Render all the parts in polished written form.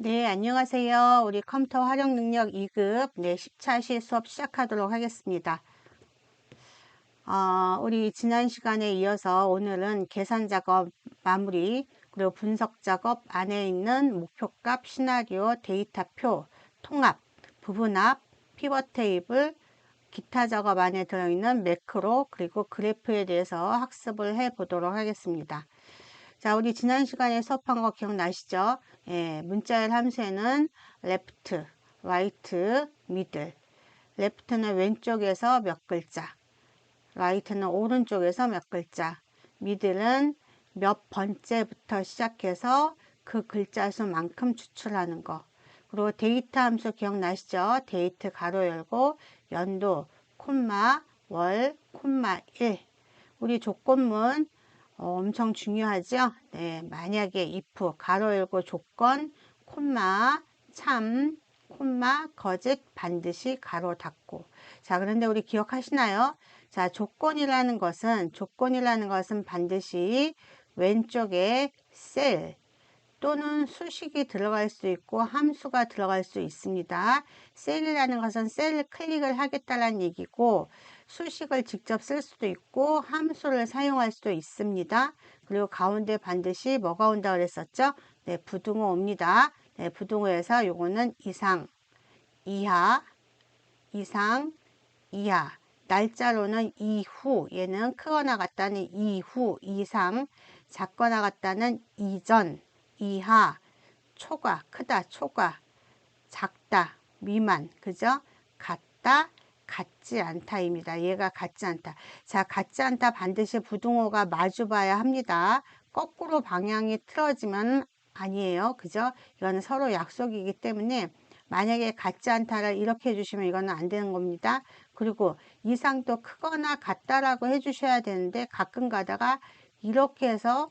네, 안녕하세요. 우리 컴퓨터 활용 능력 2급 10차 시 수업 시작하도록 하겠습니다. 우리 지난 시간에 이어서 오늘은 계산 작업 마무리, 그리고 분석 작업 안에 있는 목표값, 시나리오, 데이터표, 통합, 부분합, 피벗 테이블, 기타 작업 안에 들어있는 매크로, 그리고 그래프에 대해서 학습을 해 보도록 하겠습니다. 자, 우리 지난 시간에 수업한 거 기억나시죠? 예, 문자열 함수에는 left, right, middle. left는 왼쪽에서 몇 글자, right는 오른쪽에서 몇 글자, middle은 몇 번째부터 시작해서 그 글자 수만큼 추출하는 거. 그리고 데이터 함수 기억나시죠? 데이트 가로 열고 연도, 콤마, 월, 콤마 1. 우리 조건문 엄청 중요하죠. 네, 만약에 if 가로 열고 조건 콤마 참 콤마 거짓 반드시 가로 닫고. 자, 그런데 우리 기억하시나요? 자, 조건이라는 것은 반드시 왼쪽에 셀 또는 수식이 들어갈 수 있고 함수가 들어갈 수 있습니다. 셀이라는 것은 셀을 클릭을 하겠다는 얘기고, 수식을 직접 쓸 수도 있고 함수를 사용할 수도 있습니다. 그리고 가운데 반드시 뭐가 온다 그랬었죠? 네, 부등호 옵니다. 네, 부등호에서 요거는 이상, 이하, 이상, 이하. 날짜로는 이후, 얘는 크거나 같다는 이후, 이상, 작거나 같다는 이전, 이하, 초과, 크다, 초과, 작다, 미만, 그죠? 같다, 같지 않다입니다. 얘가 같지 않다. 자, 같지 않다 반드시 부등호가 마주봐야 합니다. 거꾸로 방향이 틀어지면 아니에요. 그죠? 이거는 서로 약속이기 때문에 만약에 같지 않다를 이렇게 해주시면 이거는 안 되는 겁니다. 그리고 이상도 크거나 같다라고 해주셔야 되는데 가끔 가다가 이렇게 해서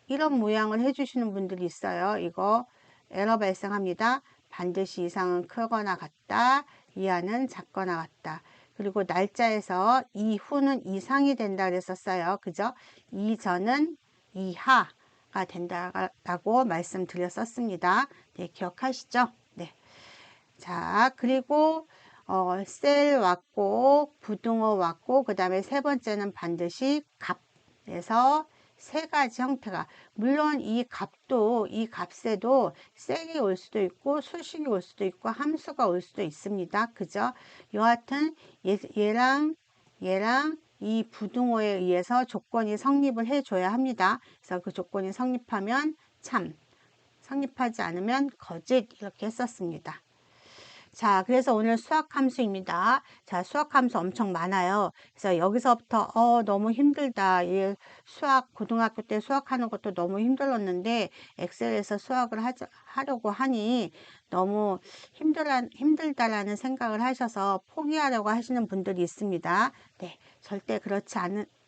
이런 모양을 해주시는 분들이 있어요. 이거 에러 발생합니다. 반드시 이상은 크거나 같다, 이하는 작거나 같다. 그리고 날짜에서 이후는 이상이 된다 그랬었어요. 그죠? 이전은 이하가 된다고 말씀드렸었습니다. 네, 기억하시죠? 네. 자, 그리고 셀 왔고 부등호 왔고 그 다음에 세 번째는 반드시 값에서 세 가지 형태가, 물론 이 값도 이 값에도 셀이 올 수도 있고 수식이 올 수도 있고 함수가 올 수도 있습니다. 그죠? 여하튼 얘랑 이 부등호에 의해서 조건이 성립을 해줘야 합니다. 그래서 그 조건이 성립하면 참, 성립하지 않으면 거짓, 이렇게 했었습니다. 자, 그래서 오늘 수학 함수입니다. 자, 수학 함수 엄청 많아요. 그래서 여기서부터 너무 힘들다. 이 수학 고등학교 때 수학하는 것도 너무 힘들었는데 엑셀에서 수학을 하려고 하니 너무 힘들다라는 생각을 하셔서 포기하려고 하시는 분들이 있습니다. 네, 절대 그렇지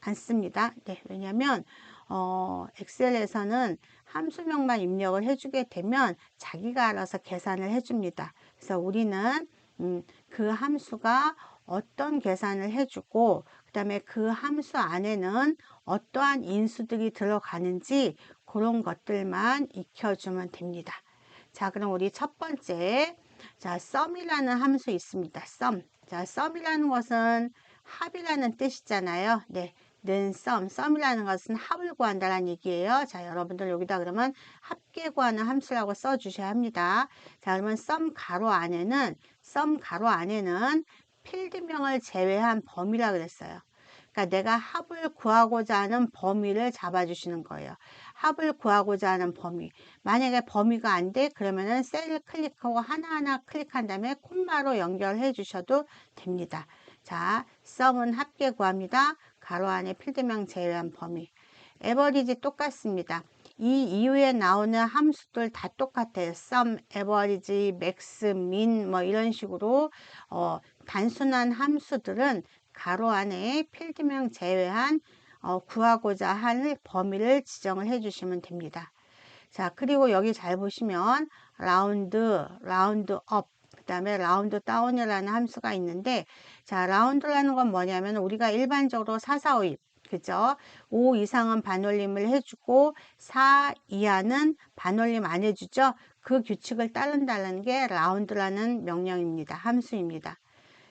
않습니다. 네, 왜냐하면 엑셀에서는 함수명만 입력을 해주게 되면 자기가 알아서 계산을 해줍니다. 그래서 우리는 그 함수가 어떤 계산을 해주고 그 다음에 그 함수 안에는 어떠한 인수들이 들어가는지 그런 것들만 익혀주면 됩니다. 자, 그럼 우리 첫 번째, 자, sum이라는 함수 있습니다. sum. 자, sum이라는 것은 합이라는 뜻이잖아요. 네. 는 sum이라는 것은 합을 구한다는 얘기예요. 자, 여러분들 여기다 그러면 합계 구하는 함수라고 써주셔야 합니다. 자, 그러면 sum 가로 안에는 필드명을 제외한 범위라 그랬어요. 그러니까 내가 합을 구하고자 하는 범위를 잡아주시는 거예요. 합을 구하고자 하는 범위. 만약에 범위가 안 돼, 그러면은 셀을 클릭하고 하나하나 클릭한 다음에 콤마로 연결해 주셔도 됩니다. 자, sum은 합계 구합니다. 가로 안에 필드명 제외한 범위. 에버리지 똑같습니다. 이 이후에 나오는 함수들 다 똑같아요. sum, average, max, min 뭐 이런 식으로 단순한 함수들은 가로 안에 필드명 제외한 구하고자 할 범위를 지정을 해 주시면 됩니다. 자, 그리고 여기 잘 보시면 라운드 업, 그 다음에 라운드 다운이라는 함수가 있는데, 자, 라운드라는 건 뭐냐면 우리가 일반적으로 4, 4, 5, 2, 그죠? 5 이상은 반올림을 해주고 4 이하는 반올림 안 해주죠? 그 규칙을 따른다는 게 라운드라는 명령입니다. 함수입니다.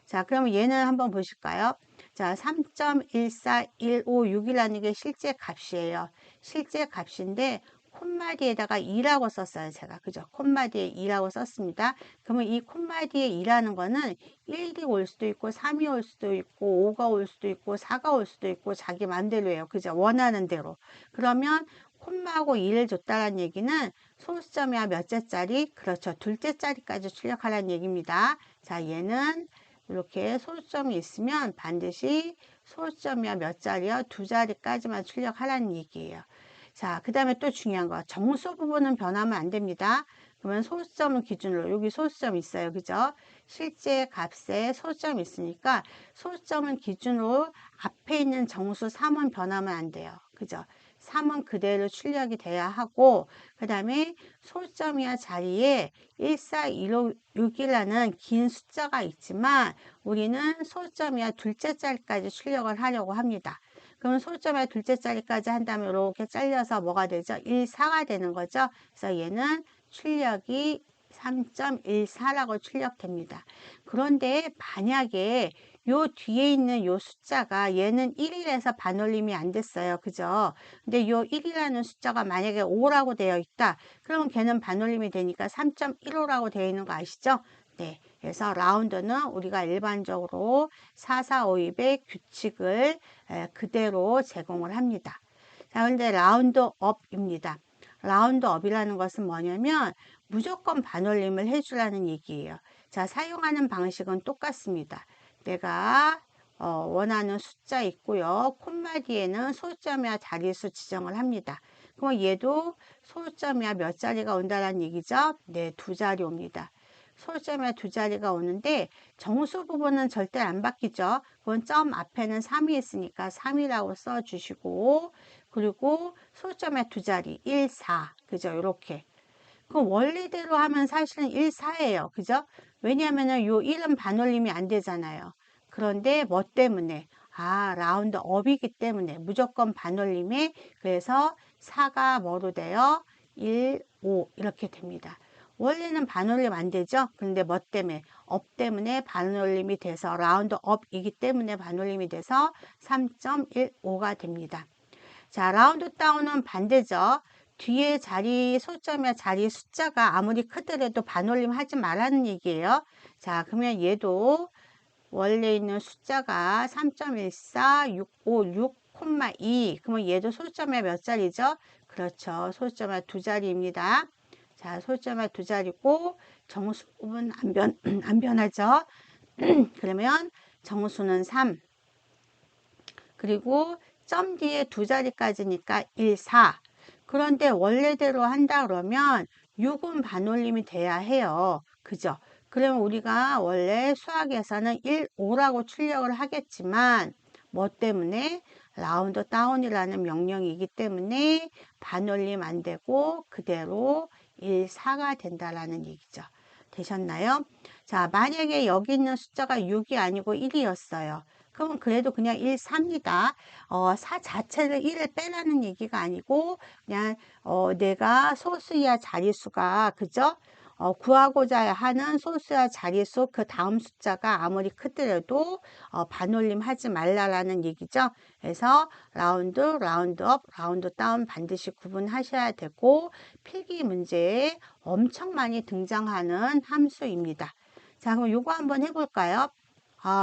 자, 그러면 얘는 한번 보실까요? 자, 3.14156이라는 게 실제 값이에요. 실제 값인데 콤마 뒤에다가 2라고 썼어요. 제가. 그죠? 콤마 뒤에 2라고 썼습니다. 그러면 이 콤마 뒤에 2라는 거는 1이 올 수도 있고 3이 올 수도 있고 5가 올 수도 있고 4가 올 수도 있고 자기 맘대로예요. 그죠? 원하는 대로. 그러면 콤마하고 2를 줬다는 얘기는 소수점이야 몇째 자리? 그렇죠. 둘째 자리까지 출력하라는 얘기입니다. 자, 얘는 이렇게 소수점이 있으면 반드시 소수점이야 몇 자리요? 두 자리까지만 출력하라는 얘기예요. 자, 그 다음에 또 중요한 거. 정수 부분은 변하면 안 됩니다. 그러면 소수점을 기준으로, 여기 소수점 있어요. 그죠? 실제 값에 소수점이 있으니까 소수점을 기준으로 앞에 있는 정수 3은 변하면 안 돼요. 그죠? 3은 그대로 출력이 돼야 하고, 그 다음에 소수점이야 자리에 14156이라는 긴 숫자가 있지만 우리는 소수점이야 둘째 자리까지 출력을 하려고 합니다. 그럼 소수점의 둘째 자리까지 한다면 이렇게 잘려서 뭐가 되죠? 14가 되는 거죠. 그래서 얘는 출력이 3.14라고 출력됩니다. 그런데 만약에 요 뒤에 있는 요 숫자가 얘는 1이라서 반올림이 안 됐어요. 그죠? 근데 요 1이라는 숫자가 만약에 5라고 되어 있다. 그러면 걔는 반올림이 되니까 3.15라고 되어 있는 거 아시죠? 네. 그래서 라운드는 우리가 일반적으로 4452의 규칙을 그대로 제공을 합니다. 자, 근데 라운드업입니다. 라운드업이라는 것은 뭐냐면 무조건 반올림을 해주라는 얘기예요. 자, 사용하는 방식은 똑같습니다. 내가 원하는 숫자 있고요. 콤마 뒤에는 소수점이야 자리수 지정을 합니다. 그럼 얘도 소수점이야 몇 자리가 온다는 얘기죠? 네, 두 자리 옵니다. 소수점이야 두 자리가 오는데 정수 부분은 절대 안 바뀌죠. 그건 점 앞에는 3이 있으니까 3이라고 써주시고, 그리고 소수점의 두 자리 1, 4 그죠? 이렇게. 그 원리대로 하면 사실은 1, 4예요. 그죠? 왜냐하면 요 1은 반올림이 안 되잖아요. 그런데 뭐 때문에? 아, 라운드 업이기 때문에 무조건 반올림에, 그래서 4가 뭐로 돼요? 1, 5 이렇게 됩니다. 원래는 반올림 안 되죠? 근데 뭐 때문에? 업 때문에 반올림이 돼서 라운드 업이기 때문에 반올림이 돼서 3.15가 됩니다. 자, 라운드 다운은 반대죠. 뒤에 자리 소점이나 자리 숫자가 아무리 크더라도 반올림 하지 말라는 얘기예요. 자, 그러면 얘도 원래 있는 숫자가 3.14656,2 그러면 얘도 소수점에 몇 자리죠? 그렇죠. 소수점에 두 자리입니다. 자, 소수점에 두 자리고 정수 부분 안 변하죠. 그러면 정수는 3 그리고 점 뒤에 두 자리까지니까 1, 4 그런데 원래대로 한다 그러면 6은 반올림이 돼야 해요. 그죠? 그러면 우리가 원래 수학에서는 1, 5라고 출력을 하겠지만 뭐 때문에? 라운드 다운이라는 명령이기 때문에 반올림 안 되고 그대로 1, 4가 된다라는 얘기죠. 되셨나요? 자, 만약에 여기 있는 숫자가 6이 아니고 1이었어요. 그러면 그래도 그냥 1, 4입니다. 4 자체를 1을 빼라는 얘기가 아니고 그냥 내가 소수야 자릿수가 그죠? 구하고자 하는 소수야 자릿수 그 다음 숫자가 아무리 크더라도 반올림 하지 말라라는 얘기죠. 그래서 라운드업, 라운드 다운 반드시 구분하셔야 되고 필기 문제에 엄청 많이 등장하는 함수입니다. 자, 그럼 요거 한번 해볼까요?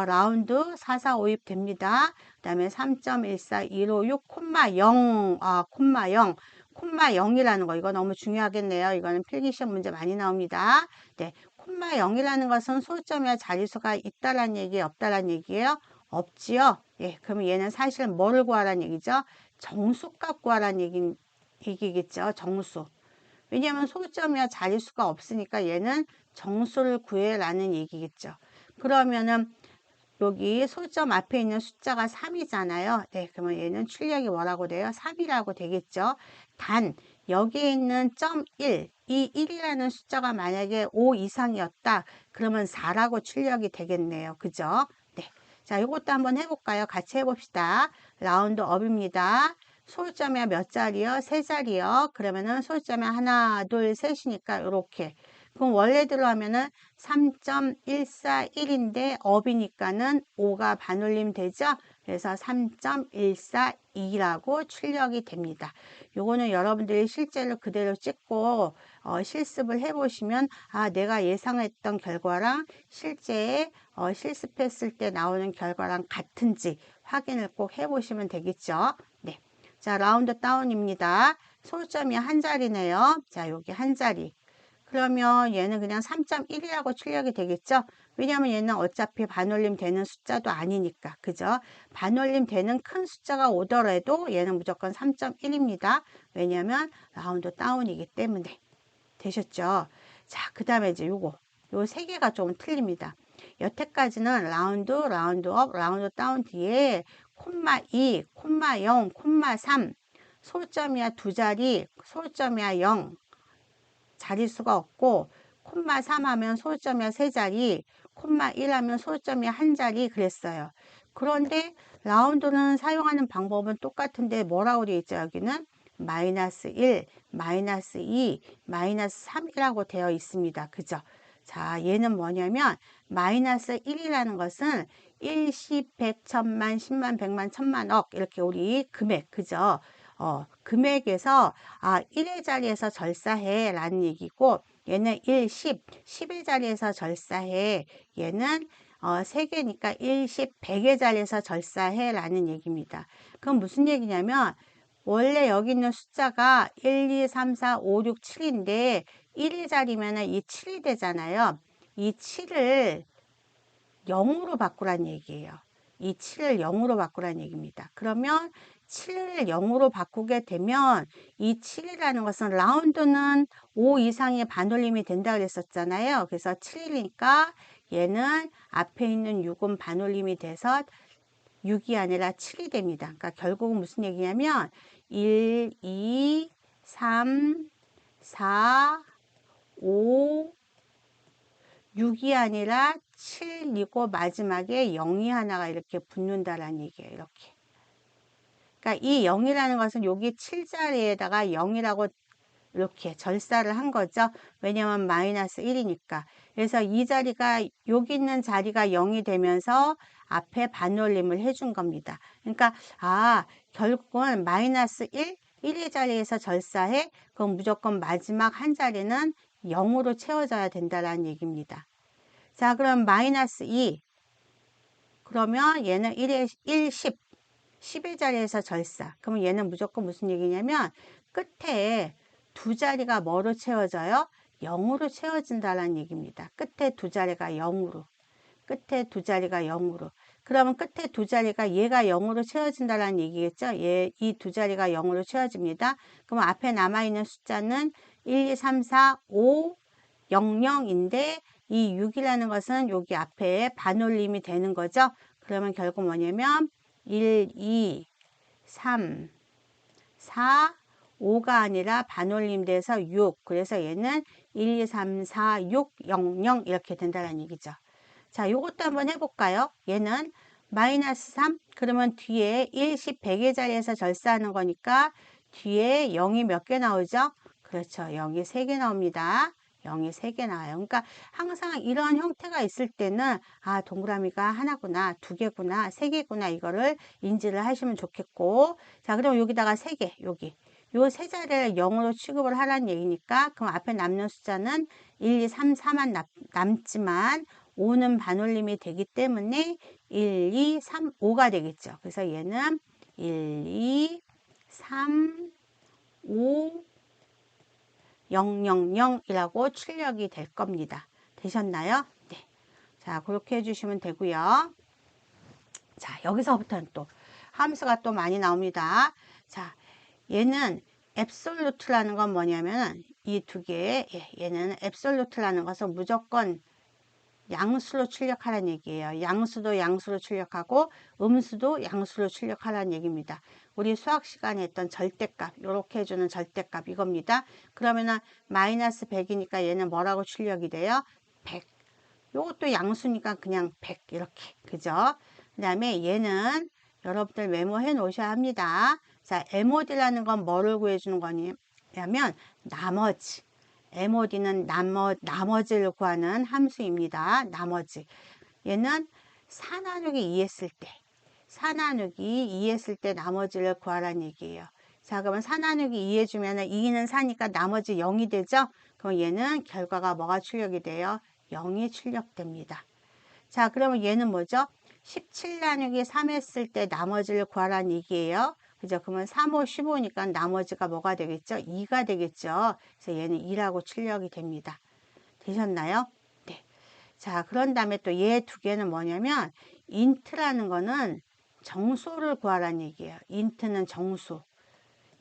라운드 4452 됩니다. 그 다음에 3.14156, 콤마 0, 콤마 0, 콤마 0이라는 거, 이거 너무 중요하겠네요. 이거는 필기시험 문제 많이 나옵니다. 네, 콤마 0이라는 것은 소수점이나 자릿수가 있다란 얘기예요? 없다란 얘기예요? 없지요? 예, 그러면 얘는 사실 뭐를 구하라는 얘기죠? 정수값 구하라는 얘기겠죠? 정수. 왜냐하면 소수점이나 자릿수가 없으니까 얘는 정수를 구해라는 얘기겠죠. 그러면은 여기 소수점 앞에 있는 숫자가 3이잖아요. 네, 그러면 얘는 출력이 뭐라고 돼요? 3이라고 되겠죠. 단 여기에 있는 점 1, 이 1이라는 숫자가 만약에 5 이상이었다. 그러면 4라고 출력이 되겠네요. 그죠? 네. 자, 이것도 한번 해볼까요? 같이 해봅시다. 라운드 업입니다. 소수점이 몇 자리요? 세 자리요. 그러면은 소수점이 하나, 둘, 셋이니까 이렇게. 그럼 원래대로 하면은 3.141인데 업이니까는 5가 반올림 되죠? 그래서 3.142라고 출력이 됩니다. 요거는 여러분들이 실제로 그대로 찍고 실습을 해보시면 아 내가 예상했던 결과랑 실제 실습했을 때 나오는 결과랑 같은지 확인을 꼭 해보시면 되겠죠. 네. 자, 라운드 다운입니다. 소수점이 한 자리네요. 자, 여기 한 자리. 그러면 얘는 그냥 3.1이라고 출력이 되겠죠? 왜냐하면 얘는 어차피 반올림 되는 숫자도 아니니까. 그죠? 반올림 되는 큰 숫자가 오더라도 얘는 무조건 3.1입니다. 왜냐하면 라운드 다운이기 때문에. 되셨죠? 자, 그 다음에 이제 요 세 개가 좀 틀립니다. 여태까지는 라운드, 라운드 업, 라운드 다운 뒤에 콤마 2, 콤마 0, 콤마 3 소점이야 두 자리, 소점이야 0 자릿수가 없고 콤마 3 하면 소점이야 세 자리, 콤마 1 하면 소점이야 한 자리 그랬어요. 그런데 라운드는 사용하는 방법은 똑같은데 뭐라고 되어 있죠? 여기는 마이너스 1, 마이너스 2, 마이너스 3이라고 되어 있습니다. 그죠? 자, 얘는 뭐냐면 마이너스 1이라는 것은 1, 10, 100, 1000만, 10만, 100만, 1000만, 억 이렇게 우리 금액, 그죠? 금액에서 1의 자리에서 절사해 라는 얘기고 얘는 1, 10, 10의 자리에서 절사해 얘는 3개니까 1, 10, 100의 자리에서 절사해 라는 얘기입니다. 그럼 무슨 얘기냐면 원래 여기 있는 숫자가 1, 2, 3, 4, 5, 6, 7인데 1의 자리면 이 7이 되잖아요. 이 7을 0으로 바꾸란 얘기예요. 이 7을 0으로 바꾸란 얘기입니다. 그러면 7을 0으로 바꾸게 되면 이 7이라는 것은 라운드는 5 이상의 반올림이 된다 그랬었잖아요. 그래서 7이니까 얘는 앞에 있는 6은 반올림이 돼서 6이 아니라 7이 됩니다. 그러니까 결국은 무슨 얘기냐면 1, 2, 3, 4, 5, 6이 아니라 7이고 마지막에 0이 하나가 이렇게 붙는다라는 얘기예요. 이렇게. 그러니까 이 0이라는 것은 여기 7자리에다가 0이라고 이렇게 절사를 한 거죠. 왜냐하면 마이너스 1이니까. 그래서 이 자리가 여기 있는 자리가 0이 되면서 앞에 반올림을 해준 겁니다. 그러니까 결국은 마이너스 1, 1의 자리에서 절사해. 그럼 무조건 마지막 한 자리는 0으로 채워져야 된다라는 얘기입니다. 자, 그럼 마이너스 2. 그러면 얘는 1의 1, 10. 10의 자리에서 절사. 그러면 얘는 무조건 무슨 얘기냐면 끝에 두 자리가 뭐로 채워져요? 0으로 채워진다는 얘기입니다. 끝에 두 자리가 0으로. 끝에 두 자리가 0으로. 그러면 끝에 두 자리가 얘가 0으로 채워진다는 얘기겠죠? 이 두 자리가 0으로 채워집니다. 그럼 앞에 남아있는 숫자는 1, 2, 3, 4, 5, 00인데 이 6이라는 것은 여기 앞에 반올림이 되는 거죠. 그러면 결국 뭐냐면 1, 2, 3, 4, 5가 아니라 반올림 돼서 6. 그래서 얘는 1, 2, 3, 4, 6, 0, 0 이렇게 된다는 얘기죠. 자, 요것도 한번 해볼까요? 얘는 마이너스 3. 그러면 뒤에 1, 10, 100의 자리에서 절사하는 거니까 뒤에 0이 몇 개 나오죠? 그렇죠. 0이 3개 나옵니다. 0이 3개 나와요. 그러니까 항상 이런 형태가 있을 때는 동그라미가 하나구나, 두 개구나, 세 개구나 이거를 인지를 하시면 좋겠고 자, 그럼 여기다가 3개, 여기. 요 세 자리를 0으로 취급을 하라는 얘기니까 그럼 앞에 남는 숫자는 1, 2, 3, 4만 남지만 5는 반올림이 되기 때문에 1, 2, 3, 5가 되겠죠. 그래서 얘는 1, 2, 3, 5, 000이라고 출력이 될 겁니다. 되셨나요? 네. 자, 그렇게 해주시면 되고요. 자, 여기서부터는 또 함수가 또 많이 나옵니다. 자, 얘는 앱솔루트라는 건 뭐냐면 이 두 개, 얘는 앱솔루트라는 것은 무조건 양수로 출력하라는 얘기예요. 양수도 양수로 출력하고 음수도 양수로 출력하라는 얘기입니다. 우리 수학 시간에 했던 절대값, 이렇게 해주는 절대값 이겁니다. 그러면은 마이너스 100이니까 얘는 뭐라고 출력이 돼요? 100. 요것도 양수니까 그냥 100 이렇게. 그죠? 그 다음에 얘는 여러분들 메모해 놓으셔야 합니다. 자, 자, MOD라는 건 뭐를 구해주는 거냐면 나머지. MOD는 나머지를 구하는 함수입니다. 나머지. 얘는 4 나누기 2 했을 때, 4 나누기 2 했을 때 나머지를 구하라는 얘기예요. 자, 그러면 4 나누기 2 해주면 2는 4니까 나머지 0이 되죠? 그럼 얘는 결과가 뭐가 출력이 돼요? 0이 출력됩니다. 자, 그러면 얘는 뭐죠? 17 나누기 3 했을 때 나머지를 구하라는 얘기예요. 그죠? 그러면 3, 5, 15니까 나머지가 뭐가 되겠죠? 2가 되겠죠? 그래서 얘는 2라고 출력이 됩니다. 되셨나요? 네. 자, 그런 다음에 또 얘 두 개는 뭐냐면 int라는 거는 정수를 구하라는 얘기예요. int는 정수.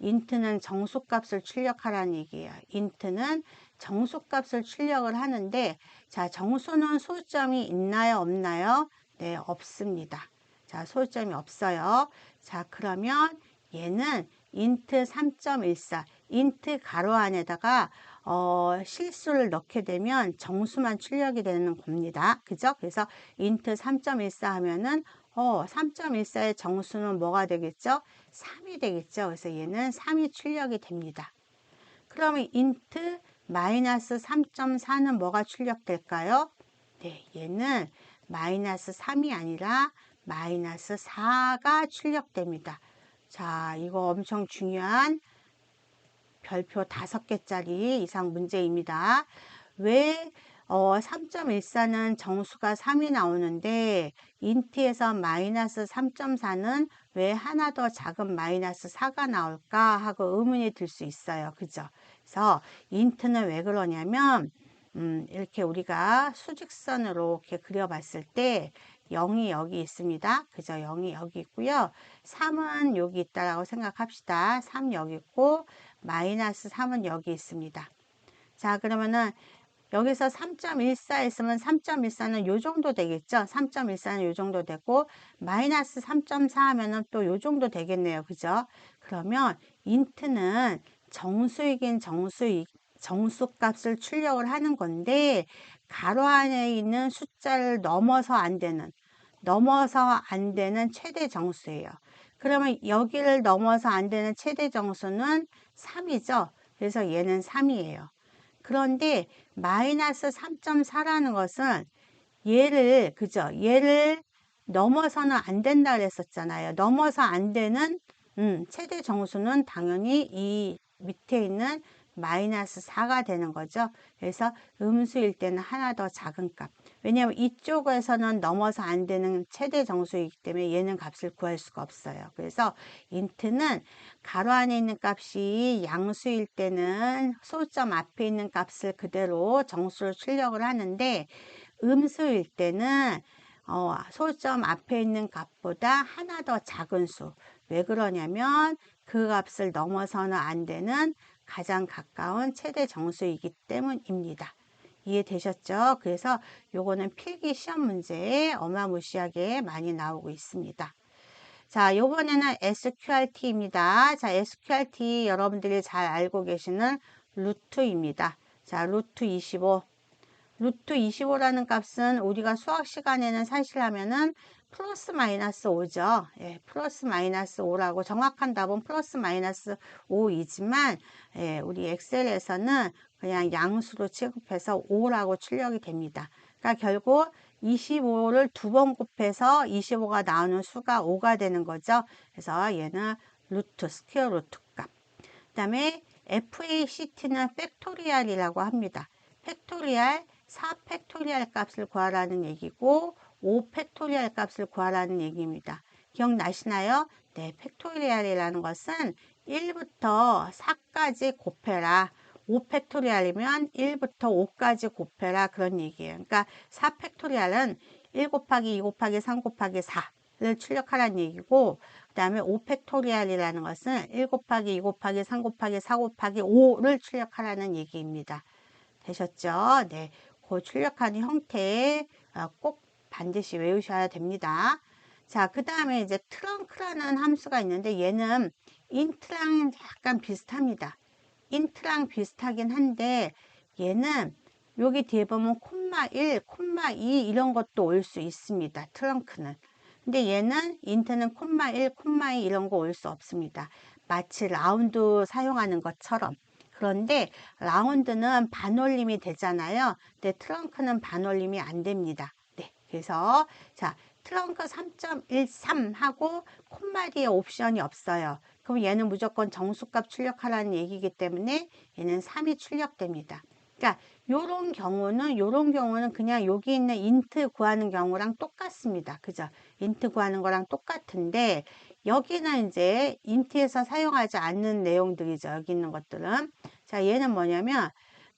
int는 정수값을 출력하라는 얘기예요. int는 정수값을 출력을 하는데, 자, 정수는 소수점이 있나요? 없나요? 네, 없습니다. 자, 소수점이 없어요. 자, 그러면 얘는 int 3.14, int 가로 안에다가 실수를 넣게 되면 정수만 출력이 되는 겁니다. 그죠? 그래서 int 3.14 하면은 3.14의 정수는 뭐가 되겠죠? 3이 되겠죠. 그래서 얘는 3이 출력이 됩니다. 그러면 int 마이너스 3.4는 뭐가 출력될까요? 네, 얘는 마이너스 3이 아니라 마이너스 4가 출력됩니다. 자, 이거 엄청 중요한 별표 5개짜리 이상 문제입니다. 왜 3.14는 정수가 3이 나오는데 int에서 마이너스 3.4는 왜 하나 더 작은 마이너스 4가 나올까 하고 의문이 들 수 있어요. 그죠? 그래서 int는 왜 그러냐면 이렇게 우리가 수직선으로 이렇게 그려봤을 때 0이 여기 있습니다. 그죠? 0이 여기 있고요. 3은 여기 있다라고 생각합시다. 3 여기 있고 마이너스 3은 여기 있습니다. 자, 그러면은 여기서 3.14 있으면 3.14는 요 정도 되겠죠? 3.14는 요 정도 되고 마이너스 3.4 하면은 또 요 정도 되겠네요. 그죠? 그러면 int는 정수이긴 정수값을 출력을 하는 건데 가로 안에 있는 숫자를 넘어서 안 되는 최대 정수예요. 그러면 여기를 넘어서 안 되는 최대 정수는 3이죠. 그래서 얘는 3이에요. 그런데 마이너스 3.4라는 것은 얘를 넘어서는 안 된다 그랬었잖아요. 넘어서 안 되는 최대 정수는 당연히 이 밑에 있는 마이너스 4가 되는 거죠. 그래서 음수일 때는 하나 더 작은 값. 왜냐하면 이쪽에서는 넘어서 안 되는 최대 정수이기 때문에 얘는 값을 구할 수가 없어요. 그래서 int는 가로 안에 있는 값이 양수일 때는 소수점 앞에 있는 값을 그대로 정수로 출력을 하는데 음수일 때는 소수점 앞에 있는 값보다 하나 더 작은 수. 왜 그러냐면 그 값을 넘어서는 안 되는 가장 가까운 최대 정수이기 때문입니다. 이해되셨죠? 그래서 요거는 필기 시험 문제에 어마무시하게 많이 나오고 있습니다. 자, 요번에는 SQRT입니다. 자, SQRT 여러분들이 잘 알고 계시는 루트입니다. 자, 루트 25. 루트 25라는 값은 우리가 수학 시간에는 사실 하면은 플러스 마이너스 5죠. 예, 플러스 마이너스 5라고 정확한 답은 플러스 마이너스 5이지만 예, 우리 엑셀에서는 그냥 양수로 취급해서 5라고 출력이 됩니다. 그러니까 결국 25를 2번 곱해서 25가 나오는 수가 5가 되는 거죠. 그래서 얘는 루트, 스퀘어 루트 값. 그 다음에 FACT는 팩토리얼이라고 합니다. 팩토리얼 4팩토리얼 값을 구하라는 얘기고 5팩토리얼 값을 구하라는 얘기입니다. 기억나시나요? 네, 팩토리얼이라는 것은 1부터 4까지 곱해라. 5팩토리얼이면 1부터 5까지 곱해라 그런 얘기예요. 그러니까 4팩토리얼은 1 곱하기 2 곱하기 3 곱하기 4를 출력하라는 얘기고 그 다음에 5팩토리얼이라는 것은 1 곱하기 2 곱하기 3 곱하기 4 곱하기 5를 출력하라는 얘기입니다. 되셨죠? 네, 그 출력하는 형태 꼭 반드시 외우셔야 됩니다. 자, 그 다음에 이제 트렁크라는 함수가 있는데 얘는 int랑 약간 비슷합니다. int랑 비슷하긴 한데 얘는 여기 뒤에 보면 콤마 1, 콤마 2 이런 것도 올 수 있습니다. 트렁크는. 근데 얘는 int는 콤마 1, 콤마 2 이런 거 올 수 없습니다. 마치 라운드 사용하는 것처럼. 그런데 라운드는 반올림이 되잖아요. 근데 트렁크는 반올림이 안 됩니다. 네, 그래서 자, 트렁크 3.13 하고 콧마디에 옵션이 없어요. 그럼 얘는 무조건 정수값 출력하라는 얘기이기 때문에 얘는 3이 출력됩니다. 그러니까 요런 경우는 그냥 여기 있는 인트 구하는 경우랑 똑같습니다. 그죠? 인트 구하는 거랑 똑같은데 여기는 이제 인트에서 사용하지 않는 내용들이죠. 여기 있는 것들은. 자, 얘는 뭐냐면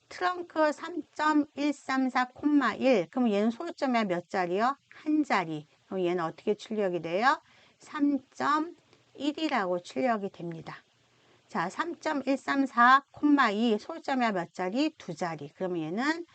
트렁크 3.134,1. 그럼 얘는 소유점이 몇 자리요? 한 자리. 그럼 얘는 어떻게 출력이 돼요? 3.1이라고 출력이 됩니다. 자, 3.134,2 소유점이 몇 자리? 두 자리. 그러면 얘는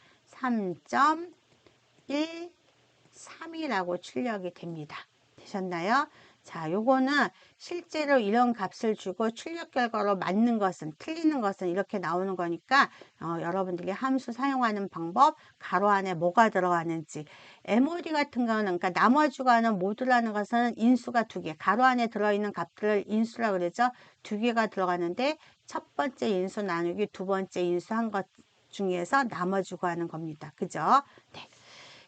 3.13이라고 출력이 됩니다. 되셨나요? 자, 요거는 실제로 이런 값을 주고 출력 결과로 맞는 것은, 틀리는 것은 이렇게 나오는 거니까 여러분들이 함수 사용하는 방법, 가로 안에 뭐가 들어가는지. MOD 같은 경우는, 그러니까 나머지 가는 모두라는 것은 인수가 두 개, 가로 안에 들어있는 값들을 인수라고 그러죠. 두 개가 들어가는데 첫 번째 인수 나누기 두 번째 인수 한 것 중에서 나머지 구하는 겁니다. 그죠? 네.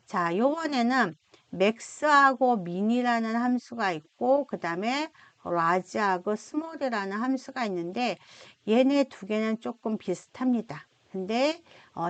자, 요번에는 맥스하고 미니라는 함수가 있고 그 다음에 라지하고 스몰이라는 함수가 있는데 얘네 두 개는 조금 비슷합니다. 근데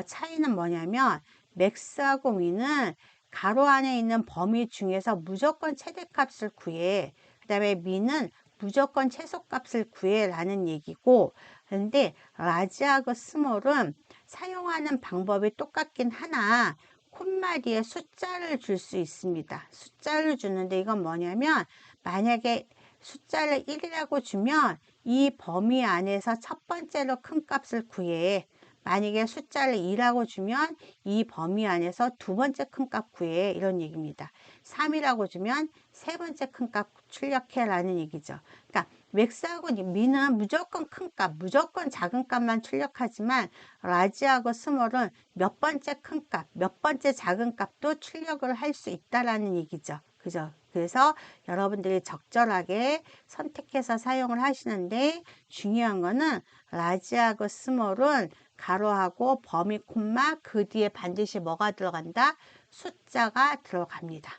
차이는 뭐냐면 맥스하고 미는 가로 안에 있는 범위 중에서 무조건 최대값을 구해. 그 다음에 미는 무조건 최소값을 구해 라는 얘기고, 그런데 라지하고 스몰은 사용하는 방법이 똑같긴 하나 콧마디에 숫자를 줄 수 있습니다. 숫자를 주는데 이건 뭐냐면 만약에 숫자를 1이라고 주면 이 범위 안에서 첫 번째로 큰 값을 구해. 만약에 숫자를 2라고 주면 이 범위 안에서 두 번째 큰 값 구해. 이런 얘기입니다. 3이라고 주면 세 번째 큰 값 출력해 라는 얘기죠. 그러니까 맥스하고 미는 무조건 큰 값, 무조건 작은 값만 출력하지만 라지하고 스몰은 몇 번째 큰 값, 몇 번째 작은 값도 출력을 할 수 있다라는 얘기죠. 그죠? 그래서 여러분들이 적절하게 선택해서 사용을 하시는데 중요한 거는 라지하고 스몰은 가로하고 범위 콤마 그 뒤에 반드시 뭐가 들어간다? 숫자가 들어갑니다.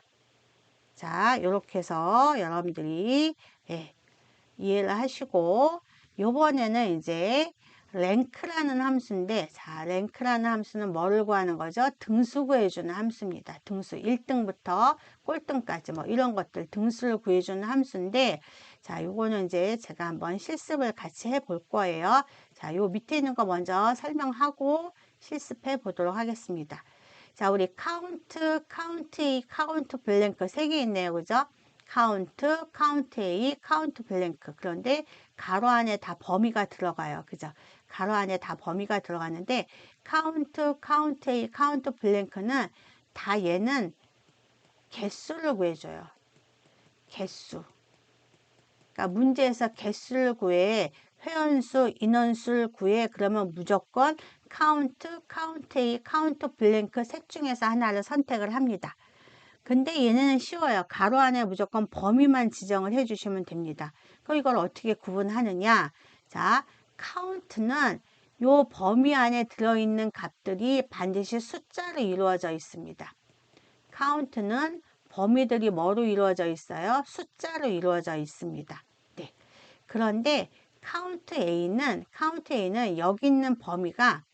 자, 이렇게 해서 여러분들이 이해를 하시고 요번에는 이제 랭크라는 함수인데, 자, 랭크라는 함수는 뭐를 구하는 거죠? 등수 구해주는 함수입니다. 등수 1등부터 꼴등까지 뭐 이런 것들 등수를 구해주는 함수인데, 자, 요거는 이제 제가 한번 실습을 같이 해 볼 거예요. 자, 요 밑에 있는 거 먼저 설명하고 실습해 보도록 하겠습니다. 자, 우리 카운트 A, 카운트 블랭크 세 개 있네요. 그죠? 카운트 A, 카운트 블랭크. 그런데 가로 안에 다 범위가 들어가요. 그죠? 가로 안에 다 범위가 들어가는데 카운트 A, 카운트 블랭크는 다 얘는 개수를 구해줘요. 개수. 그러니까 문제에서 개수를 구해, 회원수, 인원수를 구해. 그러면 무조건 카운트 A, 카운트 블랭크 셋 중에서 하나를 선택을 합니다. 근데 얘네는 쉬워요. 가로 안에 무조건 범위만 지정을 해주시면 됩니다. 그럼 이걸 어떻게 구분하느냐? 자, 카운트는 요 범위 안에 들어있는 값들이 반드시 숫자로 이루어져 있습니다. 카운트는 범위들이 뭐로 이루어져 있어요? 숫자로 이루어져 있습니다. 네. 그런데 카운트 A는 여기 있는 범위가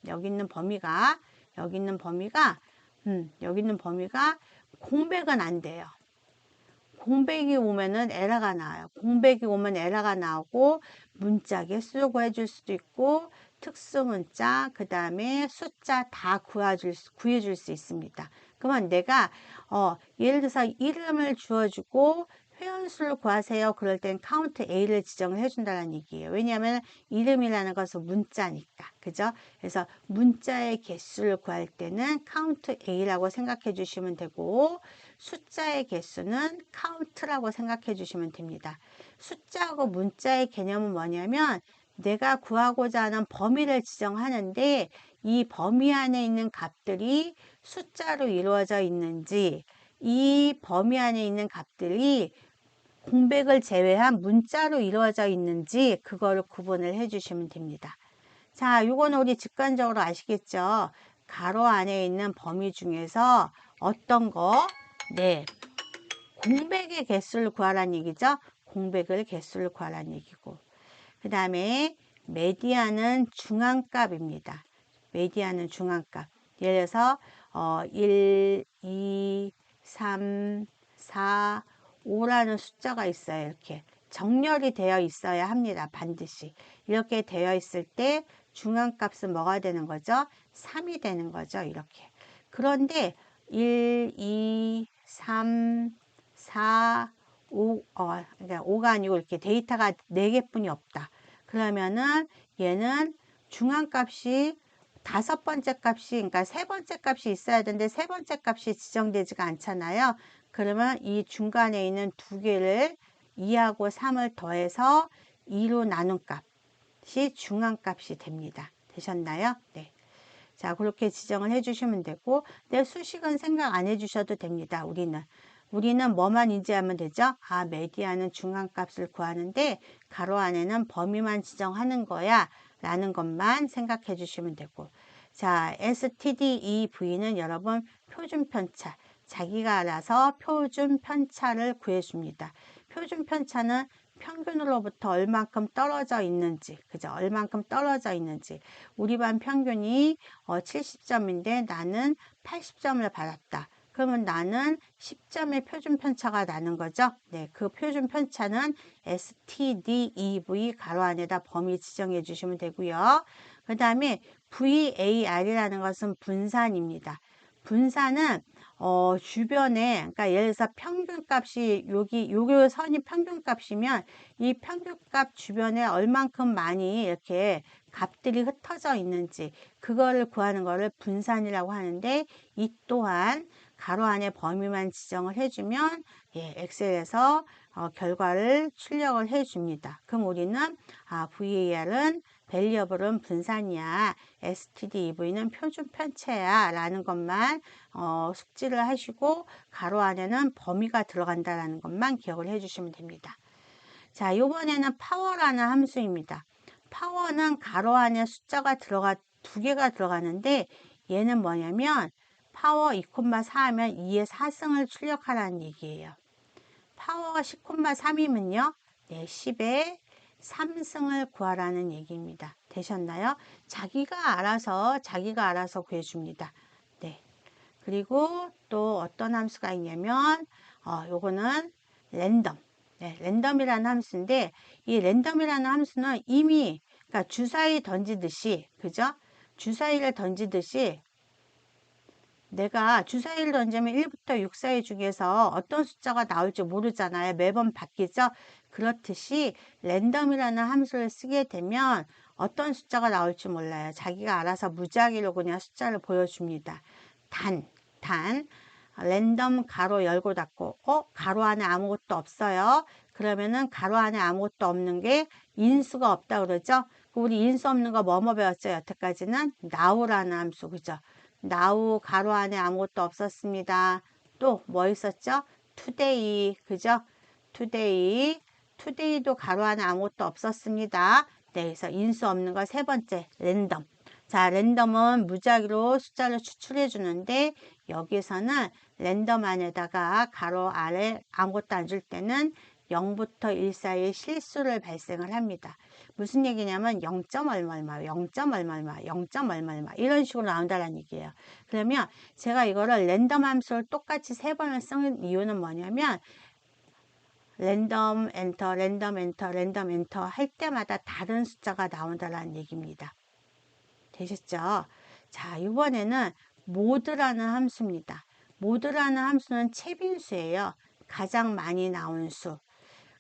공백은 안 돼요. 공백이 오면은 에러가 나와요. 공백이 오면 에러가 나오고 문자 개수 구해줄 수도 있고 특수 문자 그 다음에 숫자 다 구해줄 수 있습니다. 그러면 내가 예를 들어서 이름을 주어주고 회원수를 구하세요. 그럴 땐 카운트 A를 지정을 해준다는 얘기예요. 왜냐하면 이름이라는 것은 문자니까. 그죠? 그래서 문자의 개수를 구할 때는 카운트 A라고 생각해 주시면 되고 숫자의 개수는 카운트라고 생각해 주시면 됩니다. 숫자하고 문자의 개념은 뭐냐면 내가 구하고자 하는 범위를 지정하는데 이 범위 안에 있는 값들이 숫자로 이루어져 있는지 이 범위 안에 있는 값들이 공백을 제외한 문자로 이루어져 있는지 그거를 구분을 해 주시면 됩니다. 자, 요거는 우리 직관적으로 아시겠죠? 가로 안에 있는 범위 중에서 어떤 거? 네, 공백의 개수를 구하라는 얘기죠. 공백을 개수를 구하라는 얘기고, 그 다음에 메디안은 중앙값입니다. 메디안은 중앙값. 예를 들어서 1, 2, 3, 4, 5라는 숫자가 있어요. 이렇게 정렬이 되어 있어야 합니다. 반드시. 이렇게 되어 있을 때 중앙값은 뭐가 되는 거죠? 3이 되는 거죠. 이렇게. 그런데 1, 2, 3, 4, 5, 그러니까 5가 아니고 이렇게 데이터가 4개뿐이 없다. 그러면은 얘는 중앙값이 5번째 값이, 그러니까 3번째 값이 있어야 되는데 3번째 값이 지정되지가 않잖아요. 그러면 이 중간에 있는 2개를 2하고 3을 더해서 2로 나눈 값이 중앙값이 됩니다. 되셨나요? 네. 자, 그렇게 지정을 해주시면 되고, 내 수식은 생각 안 해주셔도 됩니다. 우리는 뭐만 인지하면 되죠? 아, 메디안은 중앙값을 구하는데 가로 안에는 범위만 지정하는 거야 라는 것만 생각해 주시면 되고, 자, STDEV는 여러분 표준 편차, 자기가 알아서 표준 편차를 구해줍니다. 표준 편차는 평균으로부터 얼만큼 떨어져 있는지, 그죠? 얼만큼 떨어져 있는지. 우리 반 평균이 70점인데 나는 80점을 받았다. 그러면 나는 10점의 표준 편차가 나는 거죠. 네, 그 표준 편차는 STDEV 가로 안에다 범위 지정해 주시면 되고요. 그 다음에 VAR이라는 것은 분산입니다. 분산은 주변에, 그러니까 예를 들어서 평균값이 요기 선이 평균값이면 이 평균값 주변에 얼만큼 많이 이렇게 값들이 흩어져 있는지 그거를 구하는 거를 분산이라고 하는데, 이 또한 가로 안에 범위만 지정을 해주면 예, 엑셀에서 결과를 출력을 해줍니다. 그럼 우리는 VAR은 밸리어블은 분산이야, STDEV는 표준 편차야 라는 것만 숙지를 하시고 가로 안에는 범위가 들어간다는 것만 기억을 해주시면 됩니다. 자, 이번에는 파워라는 함수입니다. 파워는 가로 안에 숫자가 2개가 들어가는데 얘는 뭐냐면 파워 2,4 하면 2의 4승을 출력하라는 얘기예요. 파워가 10,3이면요. 네, 10의 3승을 구하라는 얘기입니다. 되셨나요? 자기가 알아서 구해줍니다. 네. 그리고 또 어떤 함수가 있냐면 요거는 랜덤. 네, 랜덤이라는 함수인데 이 랜덤이라는 함수는 이미 그러니까 주사위 던지듯이, 그죠? 주사위를 던지듯이 내가 주사위를 던지면 1부터 6 사이 중에서 어떤 숫자가 나올지 모르잖아요. 매번 바뀌죠. 그렇듯이 랜덤이라는 함수를 쓰게 되면 어떤 숫자가 나올지 몰라요. 자기가 알아서 무작위로 그냥 숫자를 보여줍니다. 단 랜덤 가로 열고 닫고 가로 안에 아무것도 없어요. 그러면은 가로 안에 아무것도 없는 게 인수가 없다 그러죠. 우리 인수 없는 거 뭐뭐 배웠죠? 여태까지는 now라는 함수, 그죠? now 가로 안에 아무것도 없었습니다. 또 뭐 있었죠? today, 그죠? today도 가로 안에 아무것도 없었습니다. 네, 그래서 인수 없는 거 세 번째 랜덤. 자, 랜덤은 무작위로 숫자를 추출해 주는데 여기서는 랜덤 안에다가 가로 아래 아무것도 안 줄 때는 0부터 1 사이에 실수를 발생을 합니다. 무슨 얘기냐면 0점 얼마얼마, 0점 얼마얼마, 0점 얼마얼마 이런 식으로 나온다는 얘기예요. 그러면 제가 이거를 랜덤 함수를 똑같이 3번을 쓴 이유는 뭐냐면 랜덤 엔터, 랜덤 엔터, 랜덤 엔터 할 때마다 다른 숫자가 나온다는 얘기입니다. 되셨죠? 자, 이번에는 모드라는 함수입니다. 모드라는 함수는 채빈수예요. 가장 많이 나온 수.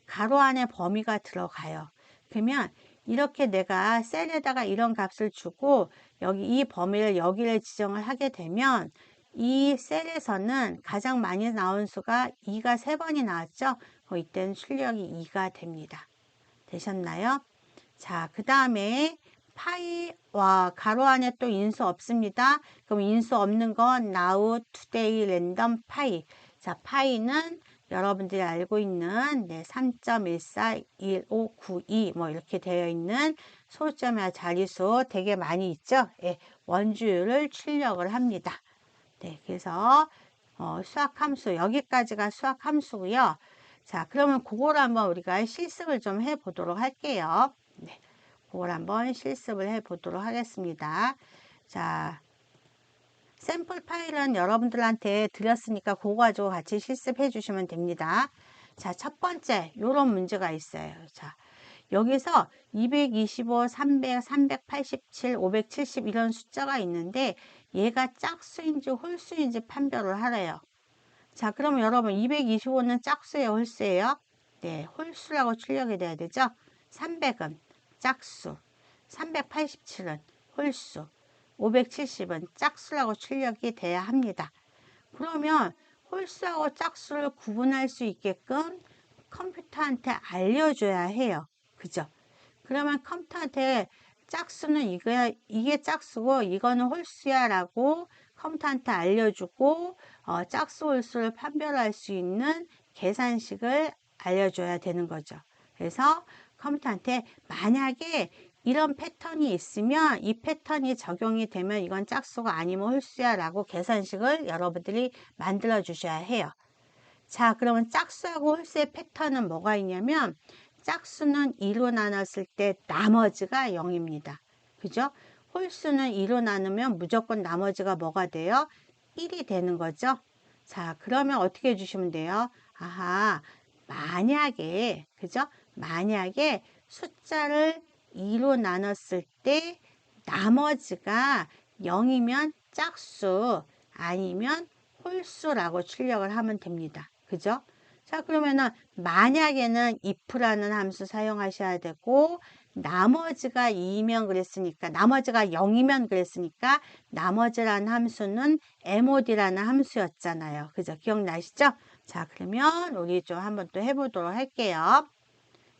가로 안에 범위가 들어가요. 그러면 이렇게 내가 셀에다가 이런 값을 주고 여기 이 범위를 여기를 지정을 하게 되면 이 셀에서는 가장 많이 나온 수가 2가 3번이 나왔죠? 이때는 출력이 2가 됩니다. 되셨나요? 자, 그 다음에 파이와 가로 안에 또 인수 없습니다. 그럼 인수 없는 건 now, today, random, 파이. 자, 파이는 여러분들이 알고 있는 3.141592 뭐 이렇게 되어 있는 소수점이나 자리수 되게 많이 있죠. 예, 원주율을 출력을 합니다. 네, 그래서 수학 함수 여기까지가 수학 함수고요. 자, 그러면 그걸 한번 우리가 실습을 좀 해 보도록 할게요. 네, 그걸 한번 실습을 해 보도록 하겠습니다. 자, 샘플 파일은 여러분들한테 드렸으니까 그거 가지고 같이 실습해 주시면 됩니다. 자, 첫 번째 요런 문제가 있어요. 자, 여기서 225, 300, 387, 570 이런 숫자가 있는데 얘가 짝수인지 홀수인지 판별을 하래요. 자, 그러면 여러분 225는 짝수예요, 홀수예요? 네, 홀수라고 출력이 돼야 되죠. 300은 짝수, 387은 홀수, 570은 짝수라고 출력이 돼야 합니다. 그러면 홀수하고 짝수를 구분할 수 있게끔 컴퓨터한테 알려줘야 해요. 그죠? 그러면 컴퓨터한테 짝수는 이게 짝수고 이거는 홀수야 라고 컴퓨터한테 알려주고 짝수 홀수를 판별할 수 있는 계산식을 알려줘야 되는 거죠. 그래서 컴퓨터한테 만약에 이런 패턴이 있으면 이 패턴이 적용이 되면 이건 짝수가 아니면 홀수야 라고 계산식을 여러분들이 만들어 주셔야 해요. 자, 그러면 짝수하고 홀수의 패턴은 뭐가 있냐면 짝수는 2로 나눴을 때 나머지가 0입니다. 그죠? 홀수는 2로 나누면 무조건 나머지가 뭐가 돼요? 1이 되는 거죠. 자, 그러면 어떻게 해주시면 돼요? 아하, 만약에, 그죠? 만약에 숫자를 2로 나눴을 때 나머지가 0이면 짝수, 아니면 홀수라고 출력을 하면 됩니다. 그죠? 자, 그러면은 만약에는 if라는 함수 사용하셔야 되고 나머지가 2면 그랬으니까 나머지가 0이면 그랬으니까 나머지라는 함수는 mod라는 함수였잖아요. 그죠? 기억나시죠? 자, 그러면 우리 좀 한번 또 해보도록 할게요.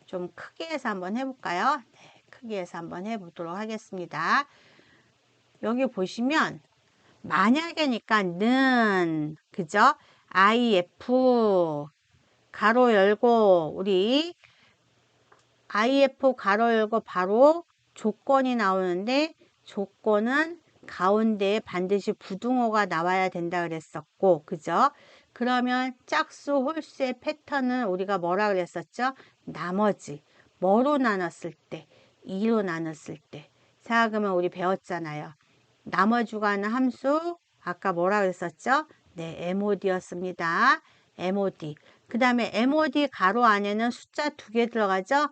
좀 크게 해서 한번 해볼까요? 네, 크게 해서 한번 해보도록 하겠습니다. 여기 보시면 만약에니까 는 그죠? if 가로 열고 우리 if 가로 열고 바로 조건이 나오는데 조건은 가운데에 반드시 부등호가 나와야 된다 그랬었고 그죠? 그러면 짝수 홀수의 패턴은 우리가 뭐라 그랬었죠? 나머지 뭐로 나눴을 때 2로 나눴을 때 자 그러면 우리 배웠잖아요. 나머지가 하는 함수 아까 뭐라 그랬었죠? 네, mod였습니다. mod. 그 다음에 mod 가로 안에는 숫자 2개 들어가죠?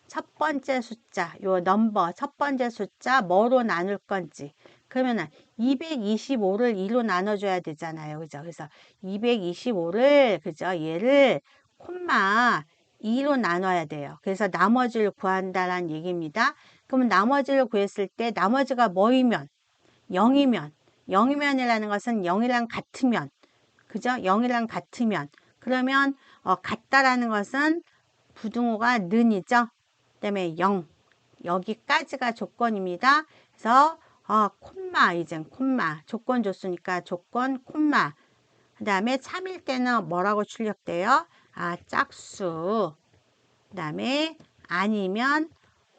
첫 번째 숫자, 요 넘버, 첫 번째 숫자 뭐로 나눌 건지. 그러면은 225를 2로 나눠줘야 되잖아요. 그죠? 그래서 225를, 그죠? 얘를 콤마 2로 나눠야 돼요. 그래서 나머지를 구한다라는 얘기입니다. 그러면 나머지를 구했을 때 나머지가 뭐이면? 0이면 0이면이라는 것은 0이랑 같으면 그죠? 0이랑 같으면 그러면 같다라는 것은 부등호가 는이죠. 그다음에 0 여기까지가 조건입니다. 그래서 콤마 이젠 콤마 조건 줬으니까 조건 콤마 그다음에 참일 때는 뭐라고 출력돼요? 짝수 그다음에 아니면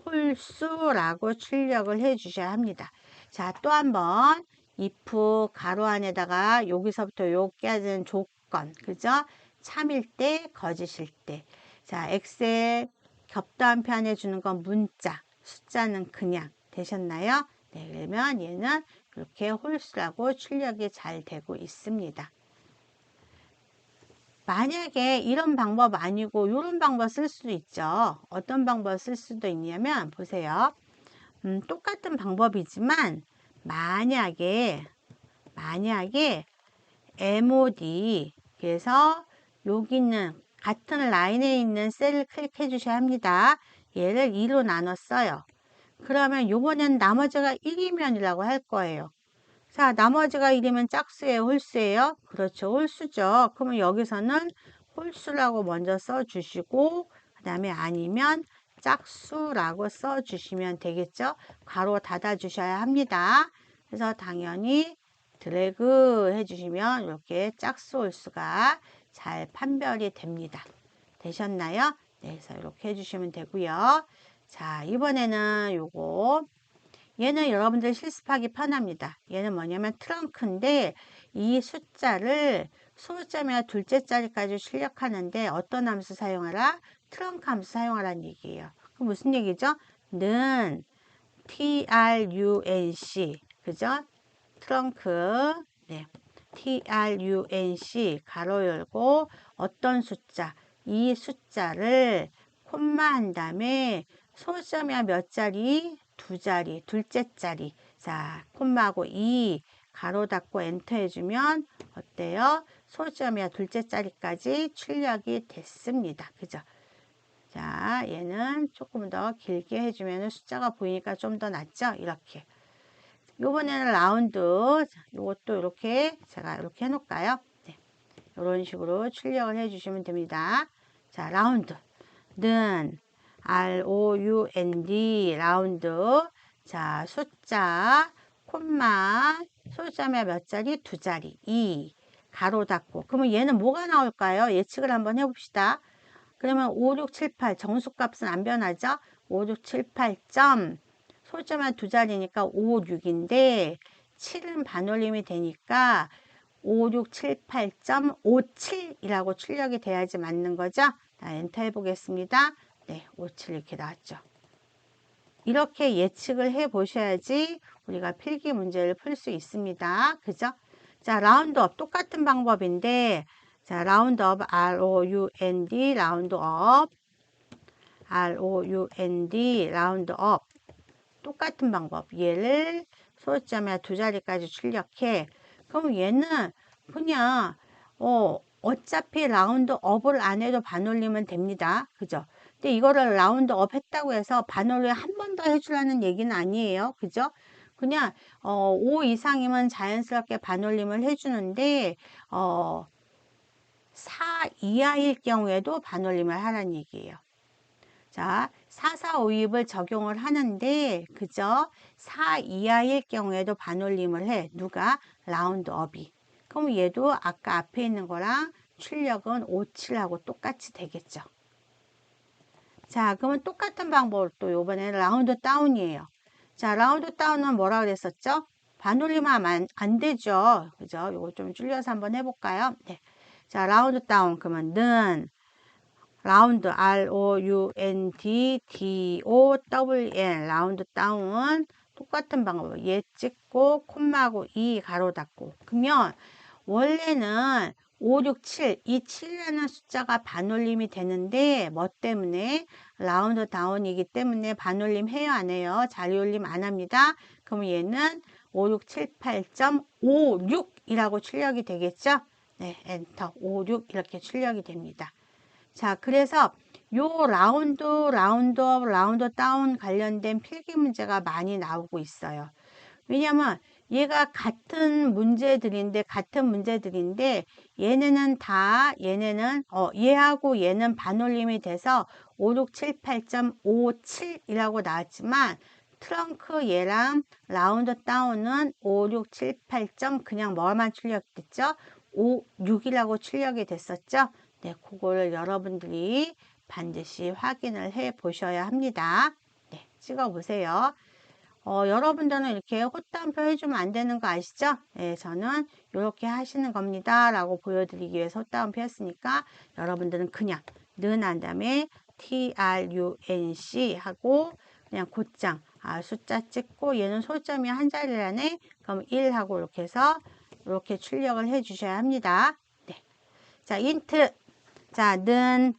홀수라고 출력을 해 주셔야 합니다. 자, 또 한번 if 가로 안에다가 여기서부터 여기까지는 조건, 그죠? 참일 때, 거짓일 때. 자, 엑셀 겹더한 편에 주는 건 문자, 숫자는 그냥 되셨나요? 네, 그러면 얘는 이렇게 홀수라고 출력이 잘 되고 있습니다. 만약에 이런 방법 아니고 이런 방법 쓸 수도 있죠. 어떤 방법 쓸 수도 있냐면 보세요. 똑같은 방법이지만 만약에 mod 그래서 여기 있는 같은 라인에 있는 셀을 클릭해 주셔야 합니다. 얘를 2로 나눴어요. 그러면 요번엔 나머지가 1이면이라고 할 거예요. 자, 나머지가 1이면 짝수예요, 홀수예요? 그렇죠, 홀수죠. 그러면 여기서는 홀수라고 먼저 써주시고 그 다음에 아니면 짝수라고 써주시면 되겠죠. 괄호 닫아주셔야 합니다. 그래서 당연히 드래그 해주시면 이렇게 짝수 홀수가 잘 판별이 됩니다. 되셨나요? 네, 그래서 이렇게 해주시면 되고요. 자, 이번에는 요거 얘는 여러분들 실습하기 편합니다. 얘는 뭐냐면 트렁크인데 이 숫자를 소수점이나 둘째 자리까지 출력하는데 어떤 함수 사용하라? 트렁크 함수 사용하라는 얘기예요. 그럼 무슨 얘기죠? 는 trunc 그죠? 트렁크 네. trunc 가로 열고 어떤 숫자 이 숫자를 콤마 한 다음에 소수점이야 몇 자리? 두 자리, 둘째 자리. 자, 콤마하고 2 가로 닫고 엔터 해주면 어때요? 소수점이야 둘째 자리까지 출력이 됐습니다. 그죠? 자, 얘는 조금 더 길게 해주면 숫자가 보이니까 좀 더 낫죠? 이렇게. 요번에는 라운드. 요것도 이렇게 제가 이렇게 해놓을까요? 네. 이런 식으로 출력을 해주시면 됩니다. 자, 라운드. 는 ROUND 라운드. 자, 숫자 콤마 소수점에 몇 자리? 두 자리. 2 가로 닫고. 그러면 얘는 뭐가 나올까요? 예측을 한번 해봅시다. 그러면 5, 6, 7, 8 정수값은 안 변하죠? 5, 6, 7, 8점 소수점에 두 자리니까 5, 6인데 7은 반올림이 되니까 5, 6, 7, 8.57이라고 출력이 돼야지 맞는 거죠? 자, 엔터 해보겠습니다. 네, 57 이렇게 나왔죠. 이렇게 예측을 해 보셔야지 우리가 필기 문제를 풀 수 있습니다. 그죠? 자, 라운드업 똑같은 방법인데 자, 라운드업 ROUND 라운드업 ROUND 라운드업 똑같은 방법. 얘를 소수점에 두 자리까지 출력해. 그럼 얘는 그냥 어차피 라운드업을 안 해도 반올리면 됩니다. 그죠? 근데 이거를 라운드업 했다고 해서 반올림 한 번 더 해주라는 얘기는 아니에요. 그죠? 그냥 5 이상이면 자연스럽게 반올림을 해주는데 4 이하일 경우에도 반올림을 하라는 얘기예요. 자, 445입을 적용을 하는데 그죠? 4 이하일 경우에도 반올림을 해. 누가? 라운드업이. 그럼 얘도 아까 앞에 있는 거랑 출력은 57하고 똑같이 되겠죠. 자, 그러면 똑같은 방법으로 또 요번에는 라운드 다운이에요. 자, 라운드 다운은 뭐라 그랬었죠? 반올림하면 안 되죠. 그죠? 요거 좀 줄여서 한번 해볼까요? 네. 자, 라운드 다운 그러면 는 라운드 ROUNDDOWN 라운드 다운 똑같은 방법 얘 찍고 콤마하고 2 가로 닫고 그러면 원래는 5, 6, 7 이 7이라는 숫자가 반올림이 되는데 뭐 때문에 라운드 다운이기 때문에 반올림 해요 안 해요? 자리올림 안 합니다. 그럼 얘는 5, 6, 7, 8.56이라고 출력이 되겠죠? 네, 엔터 5, 6 이렇게 출력이 됩니다. 자, 그래서 요 라운드업, 라운드 다운 관련된 필기 문제가 많이 나오고 있어요. 왜냐면 얘가 같은 문제들인데 얘네는 얘하고 얘는 반올림이 돼서 5, 6, 7, 8.57이라고 나왔지만 트렁크 얘랑 라운드 다운은 5, 6, 7, 8. 그냥 뭐만 출력됐죠? 5, 6이라고 출력이 됐었죠? 네, 그거를 여러분들이 반드시 확인을 해 보셔야 합니다. 네, 찍어 보세요. 여러분들은 이렇게 호따움표 해주면 안 되는 거 아시죠? 네, 저는 이렇게 하시는 겁니다. 라고 보여드리기 위해서 호따움표 했으니까 여러분들은 그냥 는 한 다음에 TRUNC 하고 그냥 곧장 숫자 찍고 얘는 소점이 한 자리라네. 그럼 1 하고 이렇게 해서 이렇게 출력을 해 주셔야 합니다. 네. 자, 인트. 자,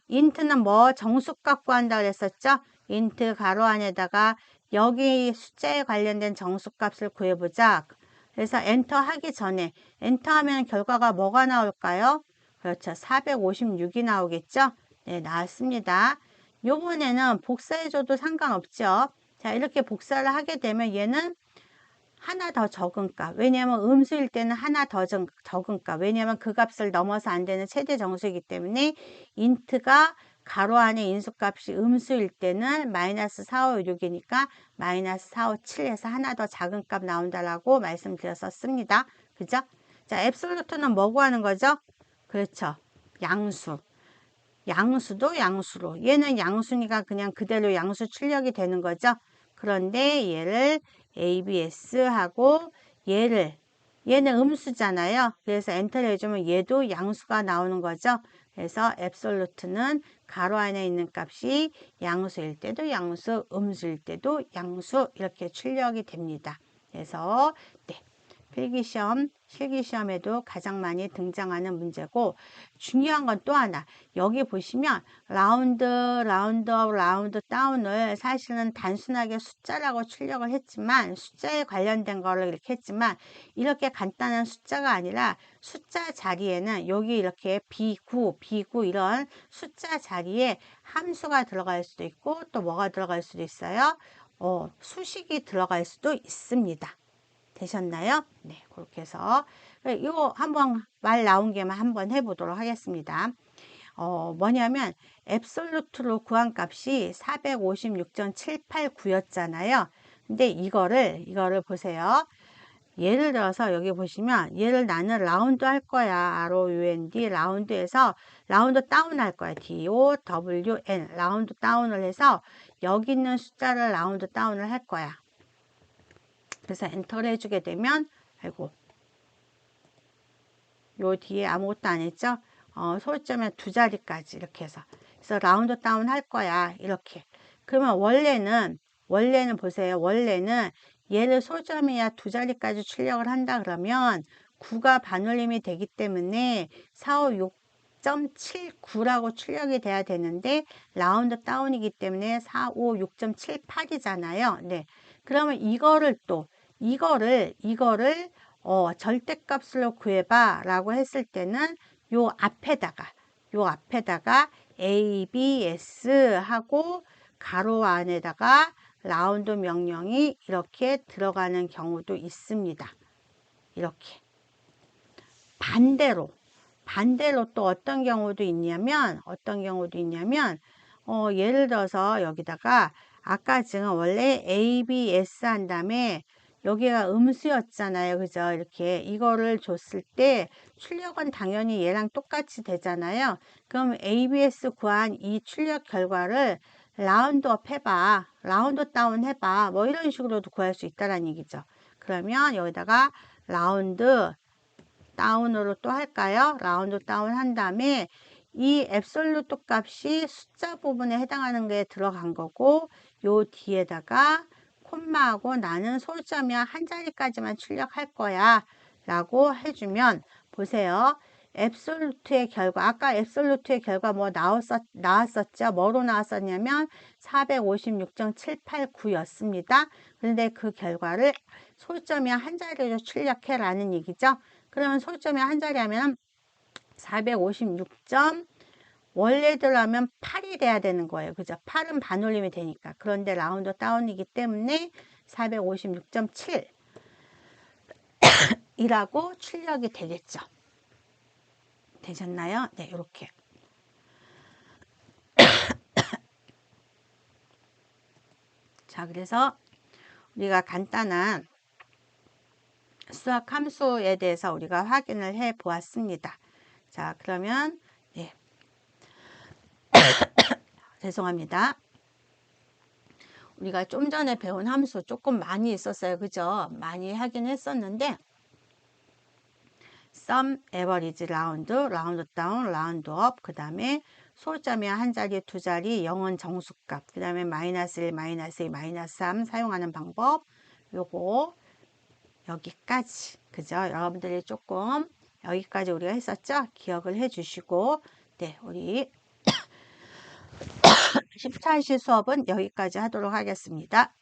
인트는 뭐 정수값 구한다 그랬었죠? 인트 가로 안에다가 여기 숫자에 관련된 정수값을 구해보자. 그래서 엔터 하기 전에 엔터 하면 결과가 뭐가 나올까요? 그렇죠. 456이 나오겠죠? 네, 나왔습니다. 요번에는 복사해줘도 상관없죠. 자, 이렇게 복사를 하게 되면 얘는 하나 더 적은 값. 왜냐하면 음수일 때는 하나 더 적은 값. 왜냐하면 그 값을 넘어서 안 되는 최대 정수이기 때문에 인트가 가로 안에 인수값이 음수일 때는 마이너스 456이니까 마이너스 457에서 하나 더 작은 값 나온다라고 말씀드렸었습니다. 그죠? 자, 앱솔루트는 뭐 구하는 거죠? 그렇죠. 양수. 양수도 양수로. 얘는 양수니까 그냥 그대로 양수 출력이 되는 거죠. 그런데 얘를 ABS 하고 얘는 음수잖아요. 그래서 엔터를 해주면 얘도 양수가 나오는 거죠. 그래서 앱솔루트는 가로 안에 있는 값이 양수일 때도 양수, 음수일 때도 양수 이렇게 출력이 됩니다. 그래서 네, 필기시험, 실기시험에도 가장 많이 등장하는 문제고 중요한 건 또 하나 여기 보시면 라운드, 라운드업, 라운드 다운을 사실은 단순하게 숫자라고 출력을 했지만 숫자에 관련된 거를 이렇게 했지만 이렇게 간단한 숫자가 아니라 숫자 자리에는 여기 이렇게 B9 이런 숫자 자리에 함수가 들어갈 수도 있고 또 뭐가 들어갈 수도 있어요. 수식이 들어갈 수도 있습니다. 되셨나요? 네, 그렇게 해서 이거 한번 말 나온 김에 한번 해보도록 하겠습니다. 뭐냐면 앱솔루트로 구한 값이 456.789였잖아요. 근데 이거를 보세요. 예를 들어서 여기 보시면 얘를 나는 라운드 할 거야. ROUND 라운드에서 라운드 다운 할 거야. DOWN 라운드 다운을 해서 여기 있는 숫자를 라운드 다운을 할 거야. 그래서 엔터를 해주게 되면 아이고 요 뒤에 아무것도 안 했죠. 소점의 두 자리까지 이렇게 해서 그래서 라운드 다운 할 거야 이렇게. 그러면 원래는 보세요. 원래는 얘를 소점이야 두 자리까지 출력을 한다 그러면 9가 반올림이 되기 때문에 456.79라고 출력이 돼야 되는데 라운드 다운이기 때문에 456.78이잖아요. 네. 그러면 이거를 절대값으로 구해봐 라고 했을 때는 요 앞에다가 ABS 하고 가로 안에다가 라운드 명령이 이렇게 들어가는 경우도 있습니다. 이렇게 반대로 또 어떤 경우도 있냐면 예를 들어서 여기다가 아까 지금 원래 ABS 한 다음에 여기가 음수였잖아요. 그죠? 이렇게 이거를 줬을 때 출력은 당연히 얘랑 똑같이 되잖아요. 그럼 ABS 구한 이 출력 결과를 라운드업 해봐. 라운드 다운 해봐. 뭐 이런 식으로도 구할 수 있다는 얘기죠. 그러면 여기다가 라운드 다운으로 또 할까요? 라운드 다운 한 다음에 이 앱솔루트 값이 숫자 부분에 해당하는 게 들어간 거고 요 뒤에다가 콤마하고 나는 솔점이야 한 자리까지만 출력할 거야 라고 해주면 보세요. 앱솔루트의 결과 아까 앱솔루트의 결과 뭐 나왔었죠. 뭐로 나왔었냐면 456.789였습니다. 그런데 그 결과를 솔점이야 한 자리로 출력해 라는 얘기죠. 그러면 솔점이 한 자리 하면 456점 원래대로 하면 8이 돼야 되는 거예요. 그죠? 8은 반올림이 되니까. 그런데 라운드 다운이기 때문에 456.7 이라고 출력이 되겠죠. 되셨나요? 네, 이렇게. 자, 그래서 우리가 간단한 수학 함수에 대해서 우리가 확인을 해 보았습니다. 자, 그러면 예. 죄송합니다. 우리가 좀 전에 배운 함수 조금 많이 있었어요. 그죠? 많이 하긴 했었는데 sum, average, 라운드 다운, 라운드 업, 그 다음에 소점이 한 자리, 두 자리, 0은 정수값, 그 다음에 마이너스 1, 마이너스 2, 마이너스 3 사용하는 방법, 요거 여기까지. 그죠? 여러분들이 조금 여기까지 우리가 했었죠? 기억을 해 주시고 네, 우리 14시 수업은 여기까지 하도록 하겠습니다.